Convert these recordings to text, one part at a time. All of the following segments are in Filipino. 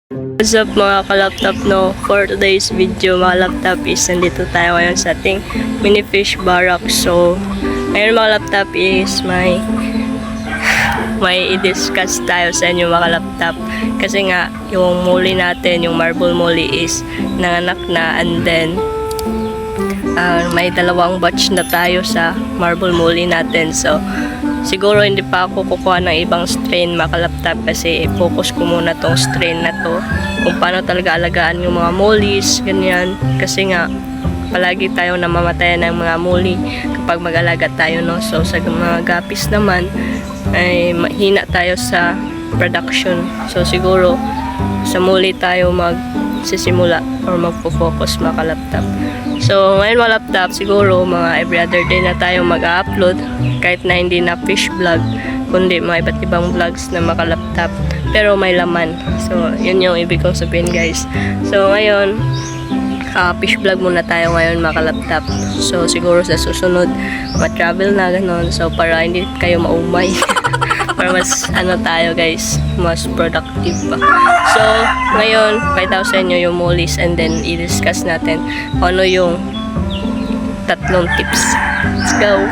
What's up mga ka-laptop, no? For today's video mga laptop is nandito tayo ngayon sa ating mini fish barrack. So, ngayon mga laptop is may i-discuss tayo sa inyo mga laptop. Kasi nga, yung molly natin, yung marble molly is nanganak na, and then may dalawang batch na tayo sa marble molly natin. So, siguro hindi pa ako kukuha ng ibang strain mga laptop kasi focus ko muna tong strain na to kung paano talaga alagaan yung mga mollies, ganyan. Kasi nga, palagi tayo namamatayan ng mga molly kapag mag-alaga tayo, no? So, sa mga gapis naman, ay mahina tayo sa production. So, siguro, sa molly tayo magsisimula or magpo-focus mga laptop. So, ngayon mga laptop, siguro mga every other day na tayo mag-upload kahit na hindi na fish vlog, kundi mga iba't ibang vlogs na mga laptop pero may laman. So, yun yung ibig kong sabihin guys. So, ngayon, fish vlog muna tayo ngayon mga laptop. So, siguro sa susunod, ma-travel na ganon. So, para hindi kayo maumay. Para mas tayo guys, mas productive pa. So, ngayon, pakita ko sa inyo yung mollies and then i-discuss natin ano yung tatlong tips. Let's go!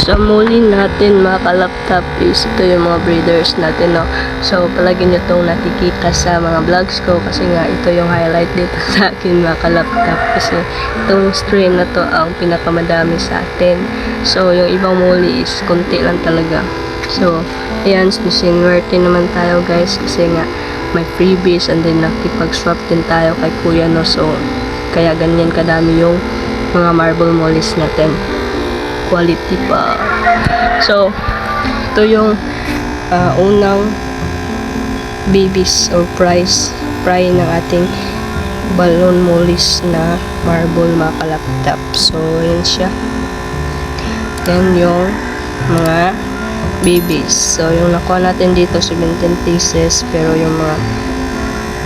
Sa molly natin mga ka-laptop is ito yung mga breeders natin, no? So, palagi nyo itong nakikita sa mga vlogs ko kasi nga ito yung highlight dito sa akin mga ka-laptop kasi itong strain na to ang pinakamadami sa atin. So, yung ibang molly is konti lang talaga. So, ayan, sinwerte naman tayo guys kasi nga may freebies and then nakipag-swap din tayo kay kuya, no? So, kaya ganyan kadami yung mga marble mollies natin. Quality pa. So, ito yung unang babies or fry ng ating balloon mollies na marble mga ka-laptop. So, yan siya. Yan yung mga babies. So, yung nakuha natin dito 17 pieces pero yung mga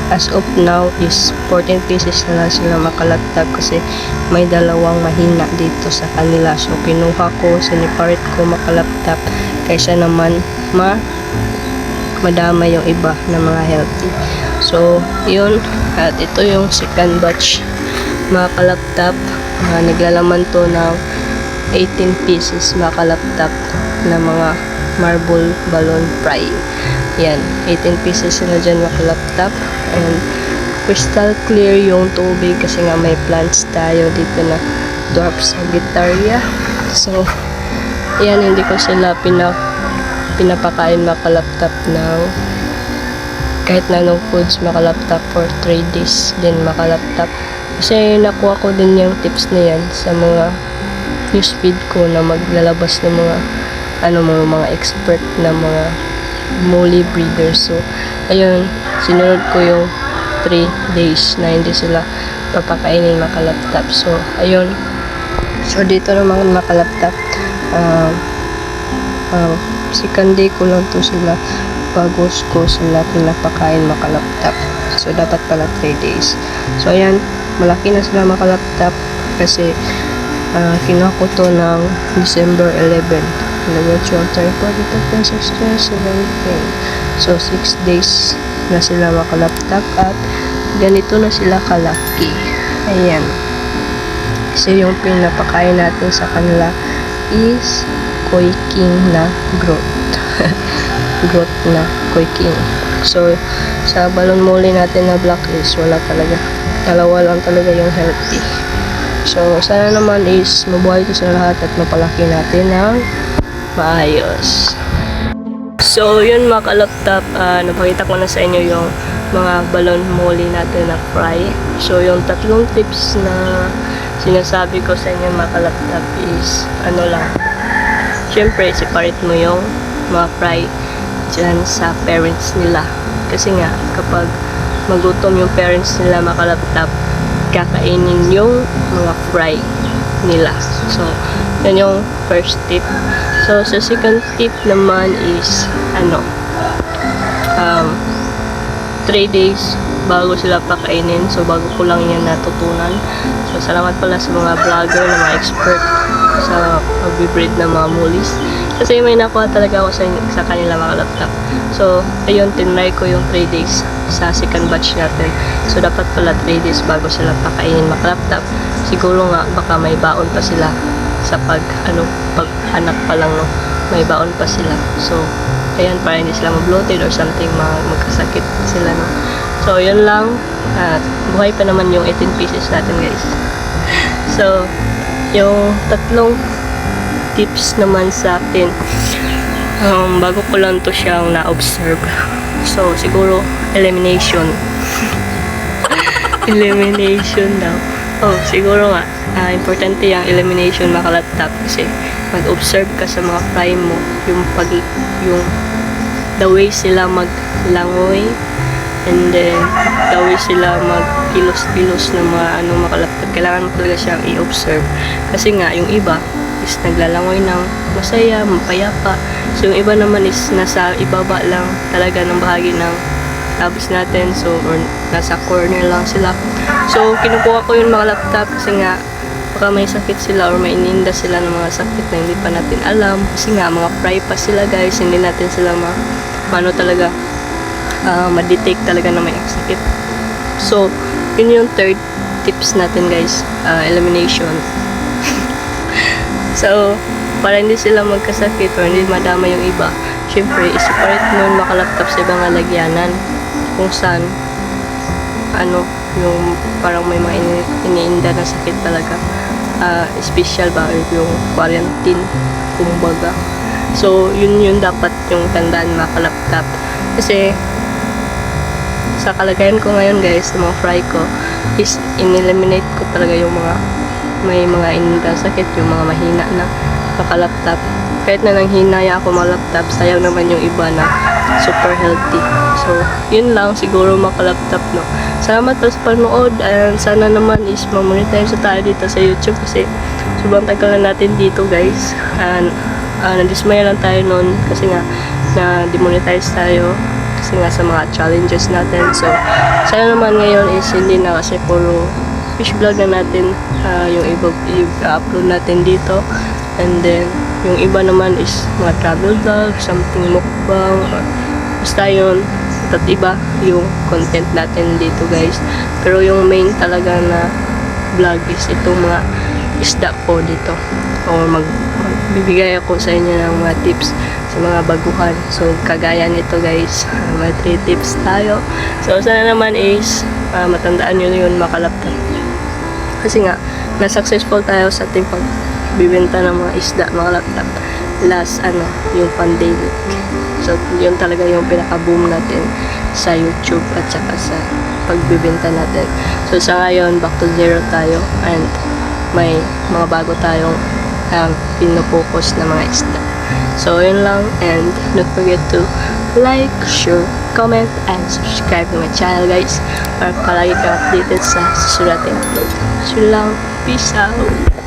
as of now is 14 pieces na lang sila makalaptop kasi may dalawang mahina dito sa kanila. So, kinuha ko, siniparit ko makalaptop kaysa naman madama yung iba na mga healthy. So, yun. At ito yung second batch makalaptop. Naglalaman to ng 18 pieces makalaptop na mga marble balloon fry. Yan, 18 pieces na dyan makalaptop. And crystal clear yung tubig kasi nga may plants tayo dito na dwarf sagittaria. So, yan, hindi ko sila pinapakain makalaptop ng kahit na anong foods makalaptop for 3 days din makalaptop. Kasi nakuha ko din yung tips na yan sa mga newsfeed ko na maglalabas ng mga expert na mga molly breeders. So, ayun, sinunod ko yung 3 days na hindi sila papakainin makalaptop. So, ayun. So, dito naman makalaptop. Second day ko lang to sila bago ko sila pinapakain makalaptop. So, dapat pala 3 days. So, ayan, malaki na sila makalaptop kasi kinuha ko to ng December 11. 12, 13, 14, 15, 16, 17. So, 6 days na sila makalaptop at ganito na sila kalaki. Ayan. Kasi yung pinapakain natin sa kanila is koi king na growth. Growth na koi king. So, sa balloon molly natin na black is wala talaga. Dalawa lang talaga yung healthy. So, sana naman is mabuhay ito sa lahat at mapalaki natin ng maayos. So, yun mga ka-laptop, napakita ko na sa inyo yung mga balloon molly natin na fry. So, yung tatlong tips na sinasabi ko sa inyo mga ka-laptop is lang. Siyempre, separate mo yung mga fry dyan sa parents nila. Kasi nga, kapag magutom yung parents nila mga ka-laptop, kakainin yung mga fry nila. So, yan yung first tip. So, sa second tip naman is 3 days bago sila pakainin. So, bago ko lang yan natutunan. So, salamat pala sa mga vlogger na mga expert sa pag-breed ng mga mollies. Kasi may nakuha talaga ako sa kanila mga laptop. So, ayun, tinry ko yung 3 days sa second batch natin. So, dapat pala 3 days bago sila pakainin mga laptop. Siguro nga, baka may baon pa sila sa pag anak pa lang, no? May baon pa sila. So, ayan, para hindi sila ma-bloated or something, magkasakit sila, no? So, yun lang. At buhay pa naman yung 18 pieces natin, guys. So, yung tatlong tips naman sa akin, bago ko lang to siyang na-observe. So, siguro, elimination. Elimination daw. Oh, siguro nga, importante yung elimination mga laptop kasi mag-observe ka sa mga fry mo, yung the way sila maglangoy, and then the way sila magkilos-kilos ng mga mga laptop. Kailangan mo talaga siyang i-observe kasi nga, yung iba is naglalangoy ng masaya, mapayapa. So, yung iba naman is nasa ibaba lang talaga ng bahagi ng tabs natin. So, or nasa corner lang sila. So, kinukuha ko yung mga laptop kasi nga, baka may sakit sila or may ininda sila ng mga sakit na hindi pa natin alam. Kasi nga, mga fry pa sila, guys. Hindi natin sila talaga ma-detect talaga na may sakit. So, yun yung third tips natin, guys. Elimination. So, para hindi sila magkasakit or hindi madama yung iba, syempre, i-separate mo yung mga laptop sa ibang lagyanan kung saan yung parang may mga iniinda na sakit talaga. Special ba or yung quarantine, kumbaga. So, yun dapat yung tandaan mga laptop. Kasi, sa kalagayan ko ngayon, guys, ng mga fry ko, is in-eliminate ko talaga yung may mga ininda sakit, yung mga mahina na laptop. Kahit na nanghinaya ako mga laptop, sayang naman yung iba na super healthy. So, yun lang siguro mga laptop, no. Salamat sa panood, and sana naman is ma-monetize tayo dito sa YouTube kasi sobrang tagal na natin dito, guys. And nadismaya lang tayo noon kasi nga na-demonetize tayo kasi nga sa mga challenges natin. So, sana naman ngayon is hindi na kasi puro fish vlog na natin, yung iba i-upload natin dito, and then yung iba naman is mga travel vlog, something mukbang, or basta yun, at iba yung content natin dito, guys. Pero yung main talaga na vlog is itong mga isda ko dito, or magbibigay ako sa inyo ng mga tips sa mga baguhan. So, kagaya nito, guys, may 3 tips tayo. So, sana naman is matandaan nyo yun mga laptop. Kasi nga, na-successful tayo sa ating pagbibenta ng mga isda, mga laptop. Last, yung pandemic. So, yun talaga yung pinaka-boom natin sa YouTube at saka sa pagbibenta natin. So, sa ngayon, back to zero tayo, and may mga bago tayong pinupokus na mga isda. So, yun lang, and don't forget to like, share, comment, and subscribe to my channel, guys, para palagi kang updated sa susunod nating upload. So, yun lang, peace out!